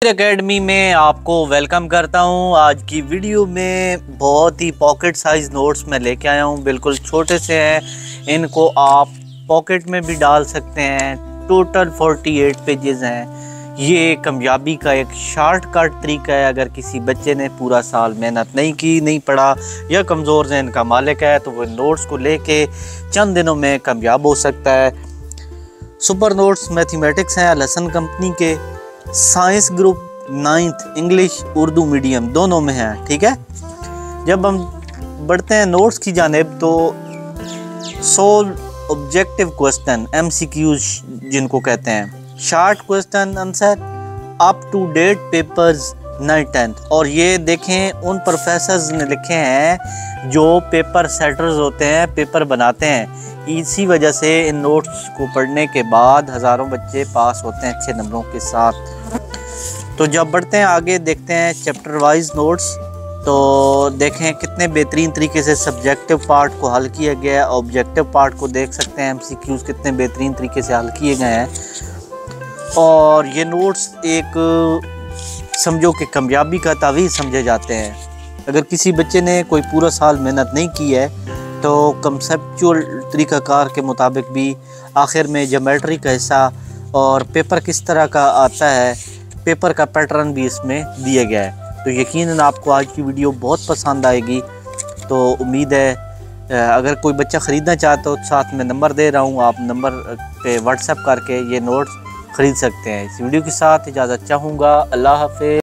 Academy में आपको welcome करता हूं। आज की वीडियो में बहुत ही पॉकेट साइज नोट्स मैं लेके आया हूं। बिल्कुल छोटे से हैं, इनको आप पॉकेट में भी डाल सकते हैं। टोटल 48 पेजेस हैं। ये कामयाबी का एक शॉर्टकट तरीका है। अगर किसी बच्चे ने पूरा साल मेहनत नहीं की, नहीं पढ़ा या कमज़ोर जहन का मालिक है तो वो नोट्स को लेके चंद दिनों में कामयाब हो सकता है। सुपर नोट्स मैथमेटिक्स हैं लसन कंपनी के। Science group 9th English Urdu medium दोनों में है। ठीक है, जब हम बढ़ते हैं नोट्स की जानिब तो सोल्व ऑब्जेक्टिव क्वेश्चन MCQs जिनको कहते हैं, short question answer, up to date papers 9th 10th। और ये देखें उन प्रोफेसर्स ने लिखे हैं जो पेपर सेटर्स होते हैं, पेपर बनाते हैं। इसी वजह से इन नोट्स को पढ़ने के बाद हज़ारों बच्चे पास होते हैं अच्छे नंबरों के साथ। तो जब बढ़ते हैं आगे देखते हैं चैप्टर वाइज नोट्स। तो देखें कितने बेहतरीन तरीके से सब्जेक्टिव पार्ट को हल किया गया है। ऑब्जेक्टिव पार्ट को देख सकते हैं, MCQs कितने बेहतरीन तरीके से हल किए गए हैं। और ये नोट्स एक समझो कि कामयाबी का तावीज़ समझे जाते हैं। अगर किसी बच्चे ने कोई पूरा साल मेहनत नहीं की है तो कंसेप्चुअल तरीक़ाकार के मुताबिक भी आखिर में ज्योमेट्री का हिस्सा और पेपर किस तरह का आता है, पेपर का पैटर्न भी इसमें दिया गया है। तो यकीनन आपको आज की वीडियो बहुत पसंद आएगी। तो उम्मीद है अगर कोई बच्चा ख़रीदना चाहता हो तो साथ में नंबर दे रहा हूँ, आप नंबर पे व्हाट्सएप करके ये नोट्स ख़रीद सकते हैं। इस वीडियो के साथ इजाज़त चाहूँगा। अल्लाह हाफ़िज़।